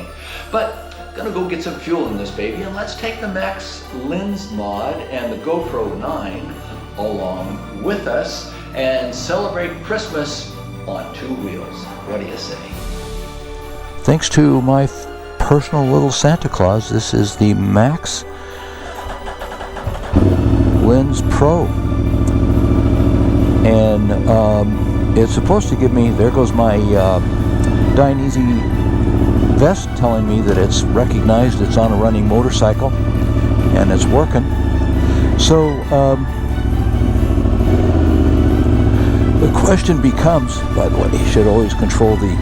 thing. But gonna go get some fuel in this baby, and let's take the Max Lens mod and the GoPro 9 along with us and celebrate Christmas on two wheels. What do you say? Thanks to my personal little Santa Claus, this is the Max Lens Pro. And it's supposed to give me, there goes my Dionysi vest telling me that it's recognized, it's on a running motorcycle, and it's working. So the question becomes, by the way, you should always control the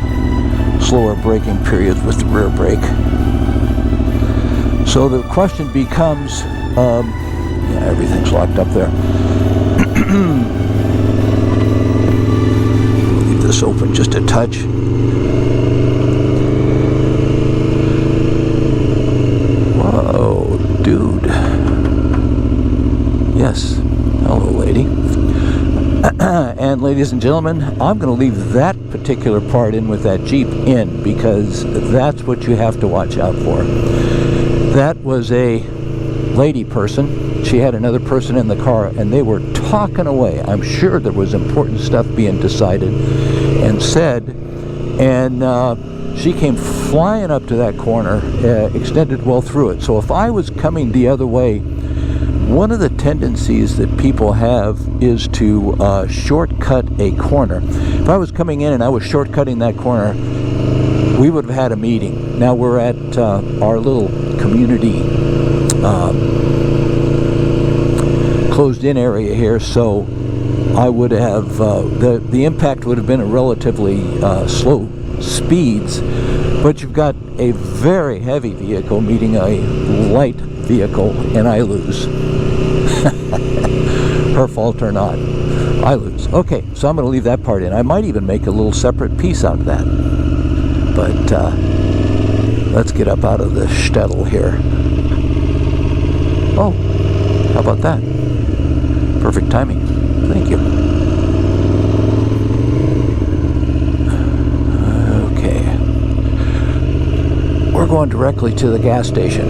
slower braking periods with the rear brake. So the question becomes, yeah, everything's locked up there. Leave this open just a touch. Whoa, dude. Yes. Hello, lady. And ladies and gentlemen, I'm going to leave that particular part in with that Jeep in, because that's what you have to watch out for. That was a lady person. She had another person in the car, and they were talking away. I'm sure there was important stuff being decided and said, and she came flying up to that corner, extended well through it. So if I was coming the other way, one of the tendencies that people have is to shortcut a corner. If I was coming in and I was shortcutting that corner, we would have had a meeting. Now we're at our little community closed-in area here, so I would have, the impact would have been at relatively slow speeds, but you've got a very heavy vehicle meeting a light vehicle, and I lose. Her fault or not, I lose. Okay, so I'm going to leave that part in. I might even make a little separate piece out of that. But let's get up out of the shtetl here. Oh, how about that? Perfect timing. Thank you. Okay. We're going directly to the gas station.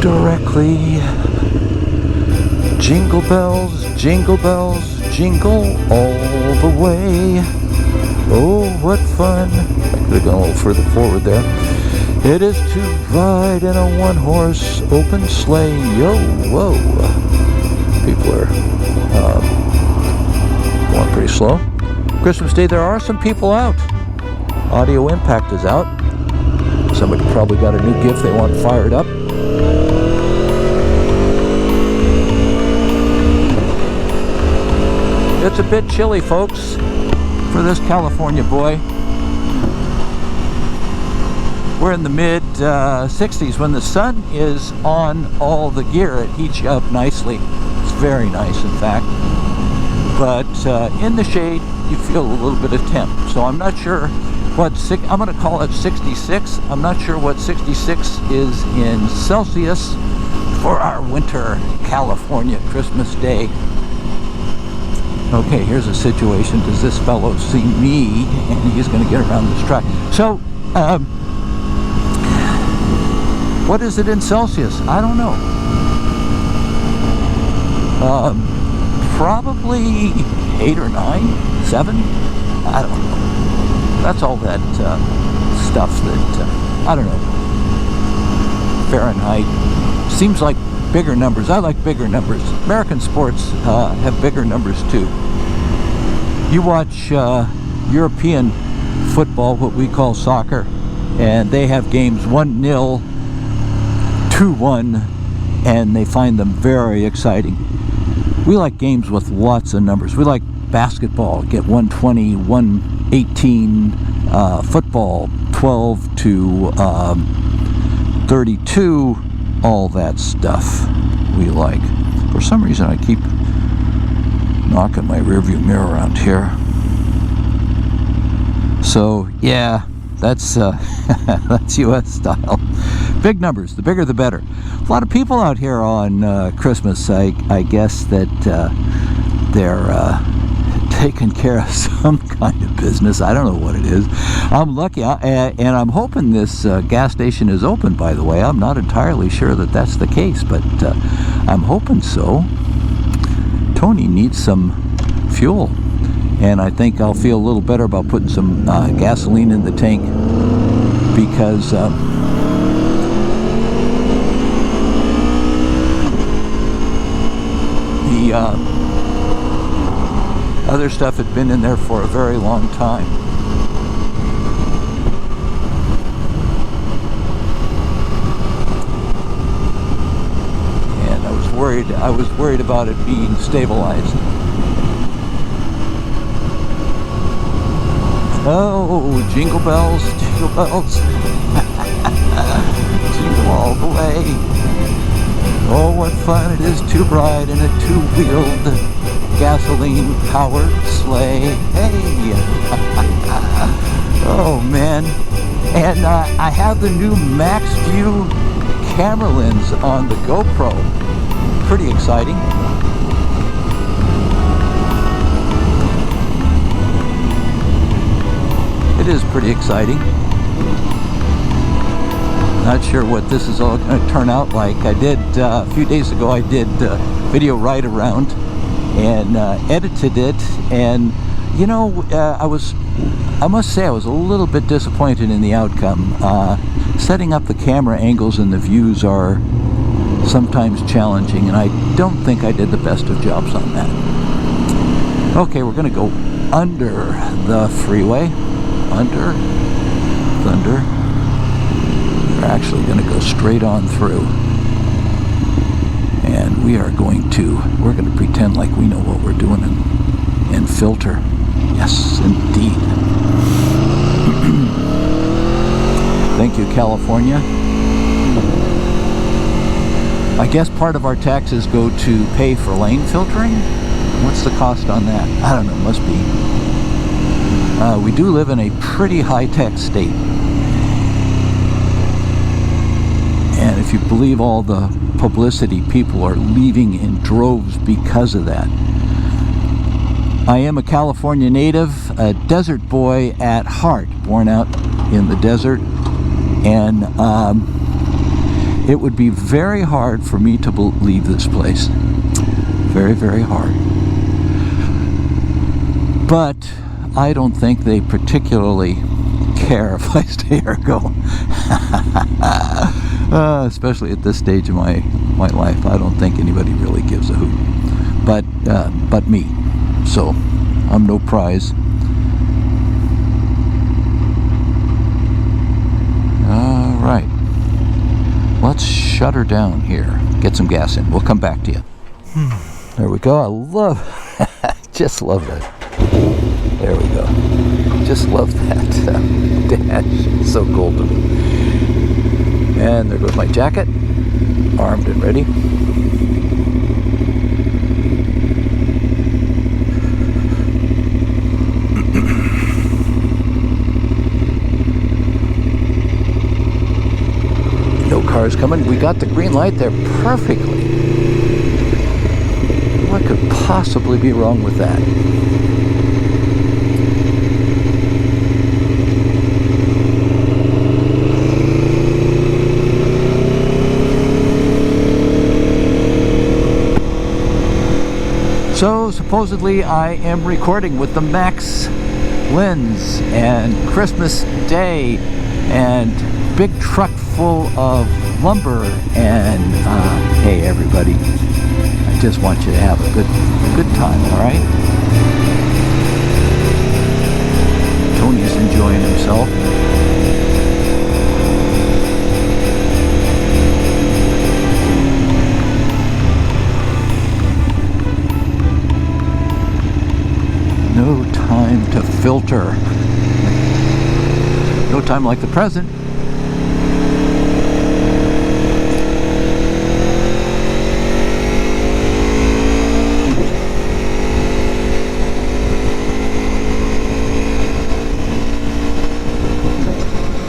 Directly. Jingle bells, jingle all the way. Oh, what fun. I could have gone a little further forward there. It is to ride in a one-horse open sleigh. Yo, whoa. People are going pretty slow. Christmas Day, there are some people out. Audio Impact is out. Somebody probably got a new gift they want fired up. It's a bit chilly, folks, for this California boy. We're in the mid-60s. When the sun is on all the gear, it heats you up nicely. It's very nice, in fact. But in the shade, you feel a little bit of temp. So I'm not sure what, I'm going to call it 66. I'm not sure what 66 is in Celsius for our winter California Christmas Day. Okay, here's a situation. Does this fellow see me? And he's going to get around this track. So, what is it in Celsius? I don't know. Probably 8 or 9, 7. I don't know. That's all that stuff that, I don't know. Fahrenheit. Seems like bigger numbers. I like bigger numbers. American sports have bigger numbers too. You watch European football, what we call soccer, and they have games 1-0, 2-1, and they find them very exciting. We like games with lots of numbers. We like basketball, get 120, 118, football, 12 to 32, all that stuff we like. For some reason I keep knocking my rearview mirror around here. So yeah, that's that's US style. Big numbers, the bigger the better. A lot of people out here on Christmas. I guess that they're taking care of some kind of business. I don't know what it is. I'm lucky, and I'm hoping this gas station is open, by the way. I'm not entirely sure that that's the case, but I'm hoping so. Tony needs some fuel, and I think I'll feel a little better about putting some gasoline in the tank, because the other stuff had been in there for a very long time. And I was worried about it being stabilized. Oh, jingle bells, jingle bells. Jingle all the way. Oh, what fun it is to ride in a two-wheeled gasoline-powered sleigh. Hey! Oh, man. And I have the new Max View camera lens on the GoPro. Pretty exciting. It is pretty exciting. Not sure what this is all going to turn out like. I did, a few days ago, I did video ride around and edited it, and you know, I must say I was a little bit disappointed in the outcome. Setting up the camera angles and the views are sometimes challenging, and I don't think I did the best of jobs on that. Okay, we're going to go under the freeway. Under Thunder. We're actually going to go straight on through, and we're going to pretend like we know what we're doing and filter. Yes, indeed. Thank you, California. I guess part of our taxes go to pay for lane filtering. What's the cost on that? I don't know, must be. We do live in a pretty high-tech state. And if you believe all the publicity, people are leaving in droves because of that. I am a California native, a desert boy at heart, born out in the desert, and it would be very hard for me to leave this place. Very, very hard. But I don't think they particularly care if I stay or go. Especially at this stage of my life, I don't think anybody really gives a hoot. But me. So, I'm no prize. All right. Let's shut her down here. Get some gas in. We'll come back to you. There we go. Just love that. There we go. Just love that dash. It's so golden. And there goes my jacket. Armed and ready. No cars coming. We got the green light there perfectly. What could possibly be wrong with that? So supposedly I am recording with the Max lens, and Christmas Day, and big truck full of lumber, and hey everybody, I just want you to have a good time, all right? Tony's enjoying himself. No time to filter. No time like the present.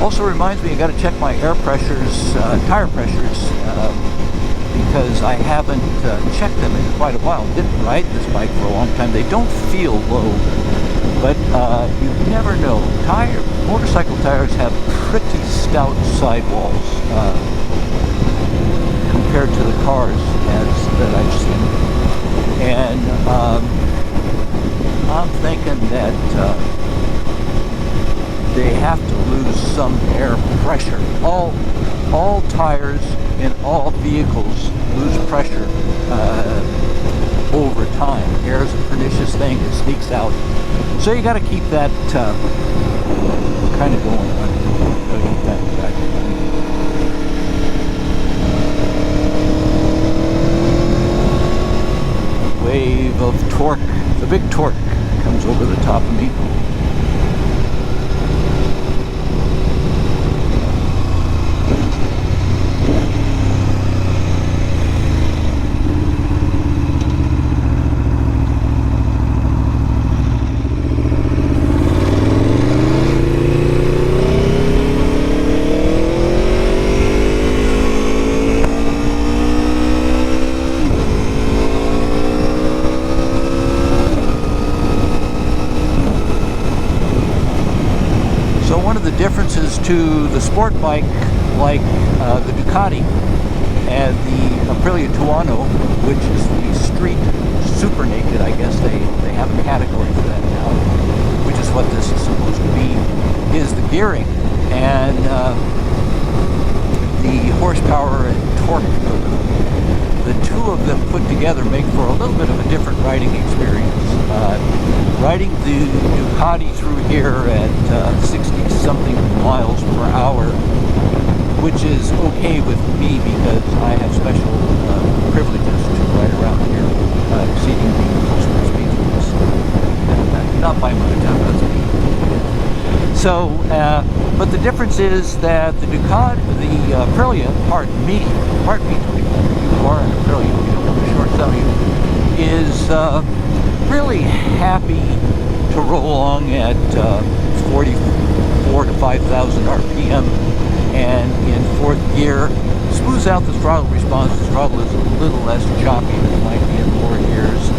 Also reminds me I got to check my air pressures, tire pressures, because I haven't checked them in quite a while. Didn't ride this bike for a long time. They don't feel low, but you never know. Motorcycle tires have pretty stout sidewalls compared to the cars that I've seen, and I'm thinking that they have to lose some air pressure. All tires in all vehicles lose pressure over time. Air is a pernicious thing; it sneaks out. So you got to keep that kind of going on. Gotta keep that back. Wave of torque. The big torque comes over the top of me. Differences to the sport bike, like the Ducati and the Aprilia Tuono, which is the street super naked, I guess they have a category for that now, which is what this is supposed to be, is the gearing and the horsepower and torque. The two of them put together make for a little bit of a different riding experience. Riding the Ducati through here at 60-something miles per hour, which is okay with me because I have special privileges to ride around here, exceeding the postal speed limits. Not by much, that's me. So, but the difference is that the Ducati, the Aprilia, pardon me, you are an Aprilia, you don't want to short sell you, is really happy to roll along at 44 to 5,000 RPM, and in fourth gear smooths out the throttle response. The throttle is a little less choppy than it might be in lower gears,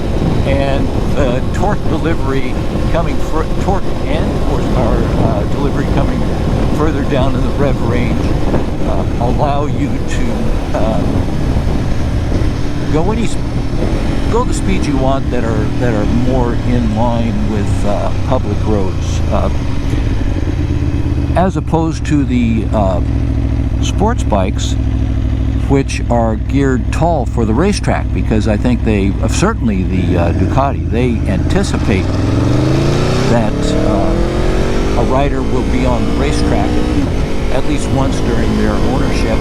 and the torque delivery coming torque and horsepower delivery coming further down in the rev range allow you to go the speeds you want that are more in line with public roads, as opposed to the sports bikes, which are geared tall for the racetrack, because I think certainly the Ducati, they anticipate that a rider will be on the racetrack at least once during their ownership,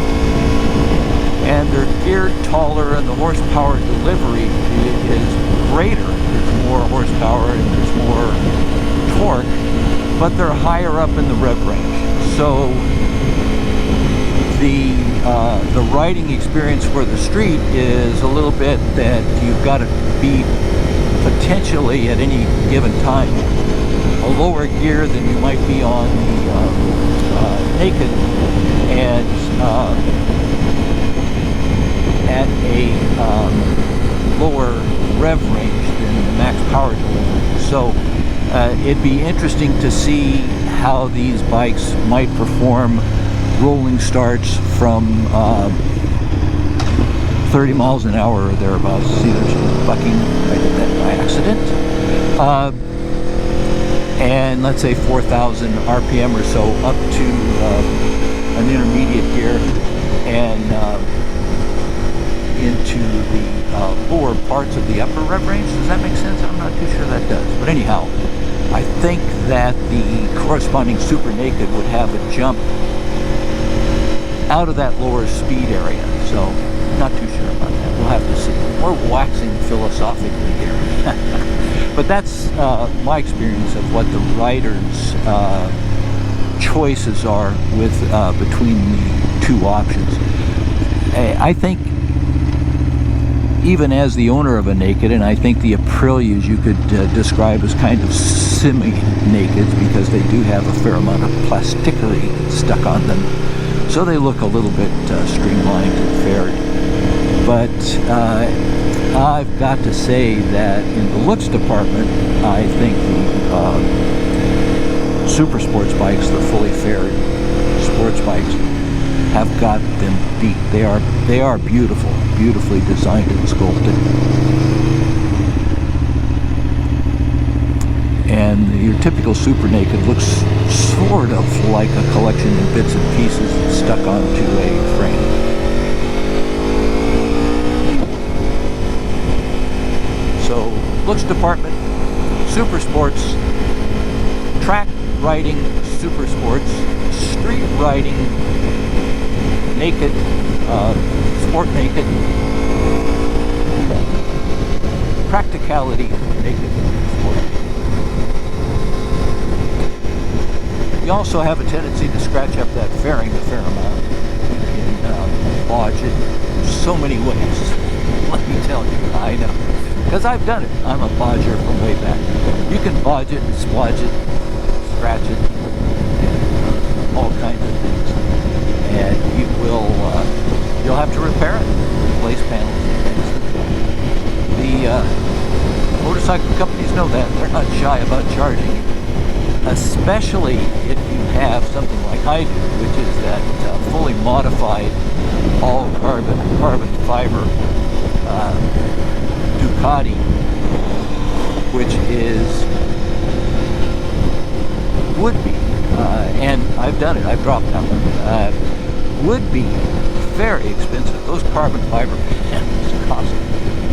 and they're geared taller, and the horsepower delivery is greater. There's more horsepower and there's more torque, but they're higher up in the rev range. So the riding experience for the street is a little bit that you've got to be potentially at any given time a lower gear than you might be on the naked, and at a lower rev range than the max power delivery. So it'd be interesting to see how these bikes might perform rolling starts from 30 miles an hour or thereabouts. See, there's bucking. I did that by accident. And let's say 4,000 RPM or so up to an intermediate gear, and into the lower parts of the upper rev range. Does that make sense? I'm not too sure that does. But anyhow, I think that the corresponding super naked would have a jump out of that lower speed area. So, not too sure about that. We'll have to see. We're waxing philosophically here. But that's my experience of what the rider's choices are with between the two options. I think even as the owner of a naked, and I think the Aprilias you could describe as kind of semi-nakeds because they do have a fair amount of plasticity stuck on them, so they look a little bit streamlined and faired. But I've got to say that in the looks department, I think the super sports bikes, the fully faired sports bikes, have got them beat. They are beautiful, beautifully designed and sculpted. And your typical super naked looks sort of like a collection of bits and pieces stuck onto a frame. So, looks department, super sports, track riding super sports, street riding naked, sport naked, practicality naked sport. You also have a tendency to scratch up that fairing a fair amount. You can bodge it so many ways. Let me tell you, I know. Because I've done it. I'm a bodger from way back. You can bodge it, splodge it, scratch it, and all kinds of things. And you will, you'll have to repair it, replace panels and things. The motorcycle companies know that. They're not shy about charging you. Especially if you have something like I do, which is that fully modified, all carbon fiber Ducati, which would be, and I've done it, I've dropped that one, would be very expensive. Those carbon fiber panels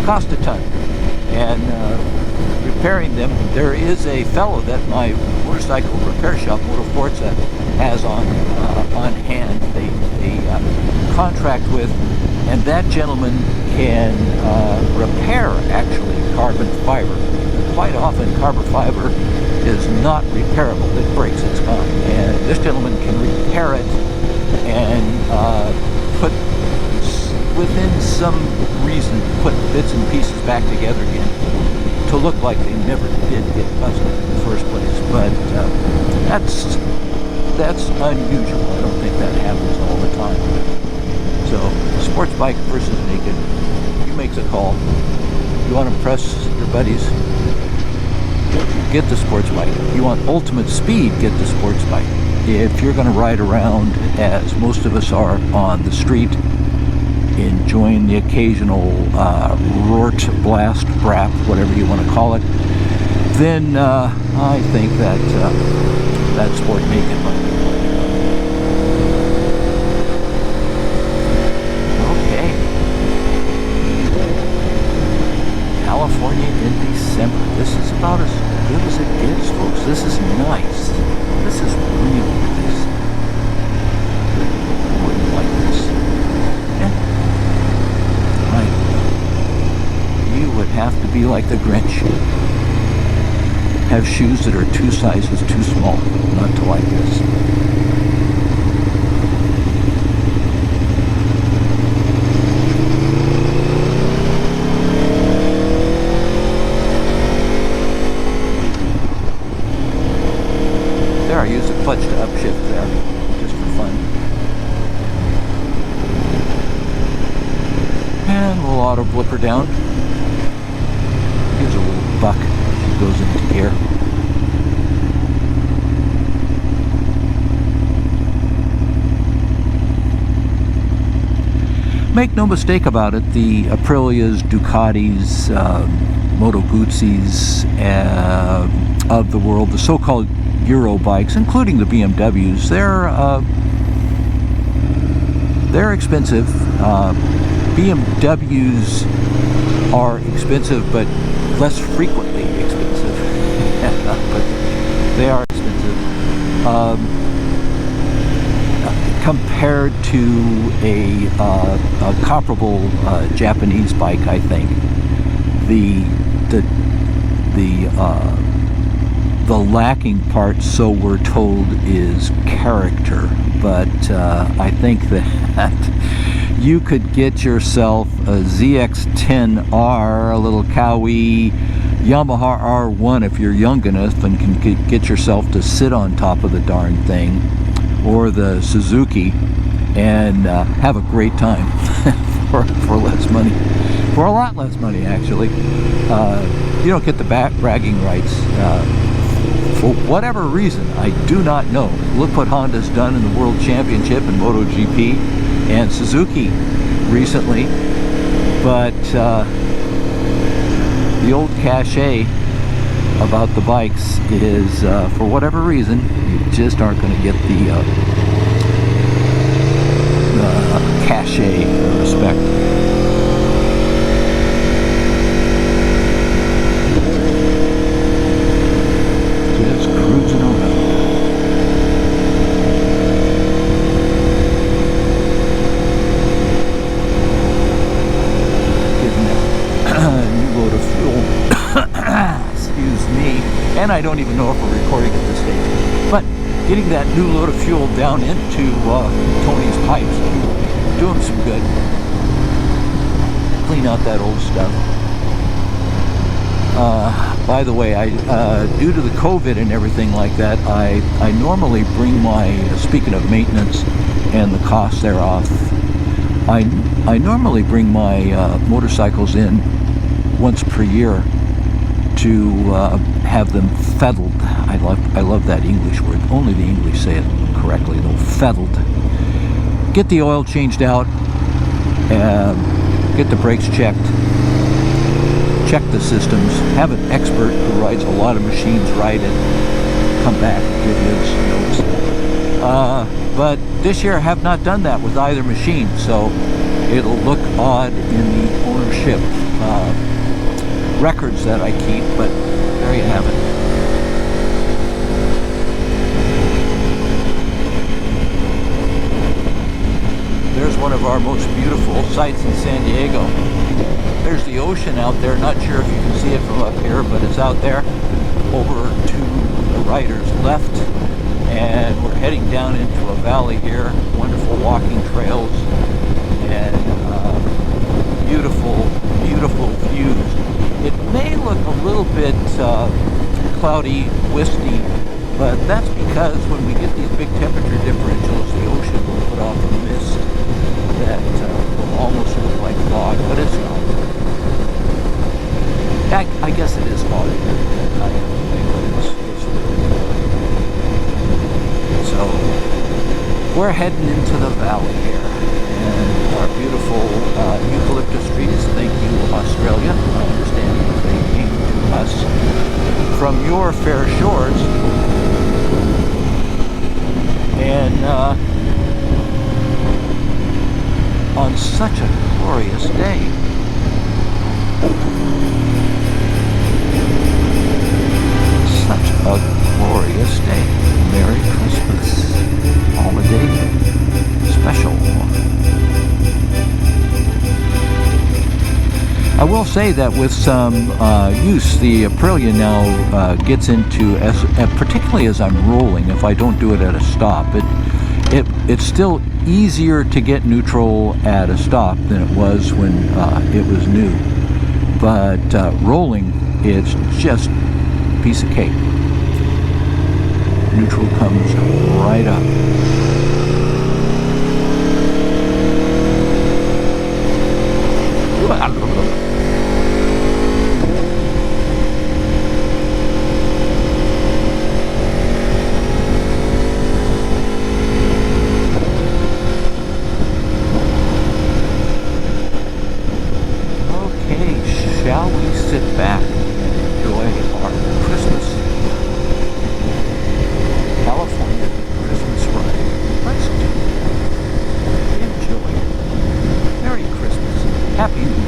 cost a ton. And repairing them, there is a fellow that my motorcycle repair shop, Moto Forza, has on hand. They contract with, and that gentleman can repair actually carbon fiber. Quite often carbon fiber is not repairable. It breaks, it's gone. And this gentleman can repair it and put, within some reason, put bits and pieces back together again to look like they never did get busted in the first place. But that's unusual. I don't think that happens all the time. So, sports bike versus naked, you make the call. You want to impress your buddies, get the sports bike. You want ultimate speed, get the sports bike. If you're going to ride around, as most of us are, on the street, enjoying the occasional roart, blast, brap, whatever you want to call it, then I think that that sport naked might be. Okay. California in December. This is about as good as it gets, folks. This is nice. This is real nice. I wouldn't like this. You would have to be like the Grinch. Have shoes that are 2 sizes too small not to like this. There, I use the clutch to upshift there, just for fun. And we'll auto blip her down. Gives a little buck as she goes into gear. Make no mistake about it, the Aprilias, Ducatis, Moto Guzzis of the world, the so-called Euro bikes, including the BMWs, they're expensive. BMWs are expensive, but less frequently expensive. But they are expensive. Compared to a comparable Japanese bike, I think the lacking part, so we're told, is character. But I think that you could get yourself a ZX-10R, a little Cowie, Yamaha R1 if you're young enough and can get yourself to sit on top of the darn thing, or the Suzuki, and have a great time for less money, for a lot less money actually. You don't get the bragging rights for whatever reason. I do not know. Look what Honda's done in the World Championship and MotoGP and Suzuki recently, but the old cachet about the bikes is, for whatever reason, you just aren't going to get the cachet or respect. Just cruising around. Getting a new load of fuel. Excuse me. And I don't even know if we're recording at this stage. But getting that new load of fuel down into Tony's pipes, doing some good. Clean out that old stuff. By the way, due to the COVID and everything like that, I normally bring my, speaking of maintenance and the cost thereof, I normally bring my motorcycles in once per year to have them feddled. I love that English word. Only the English say it correctly, though. Feddled. Get the oil changed out, get the brakes checked, check the systems, have an expert who rides a lot of machines ride it, come back and give you some notes. But this year I have not done that with either machine, so it'll look odd in the ownership records that I keep, but there you have it. There's one of our most beautiful sights in San Diego. There's the ocean out there. Not sure if you can see it from up here, but it's out there over to the rider's left. And we're heading down into a valley here. Wonderful walking trails and beautiful, beautiful views. It may look a little bit cloudy, misty, but that's because when we get these big temperature differentials, the ocean will put off a mist that will almost look like fog, but it's not. I guess it is fog. So we're heading into the valley here, and our beautiful eucalyptus trees. Thank you, Australia. I understand that they came to us from your fair shores, and on such a glorious day. Such a glorious day. Merry Christmas. Holiday special. I will say that with some use, the Aprilia now gets into, particularly as I'm rolling, if I don't do it at a stop, it's still easier to get neutral at a stop than it was when it was new. But rolling, it's just a piece of cake. Neutral comes right up. Okay, shall we sit back and enjoy our Christmas California Christmas ride? Let's do it. Enjoy. Merry Christmas. Happy New Year.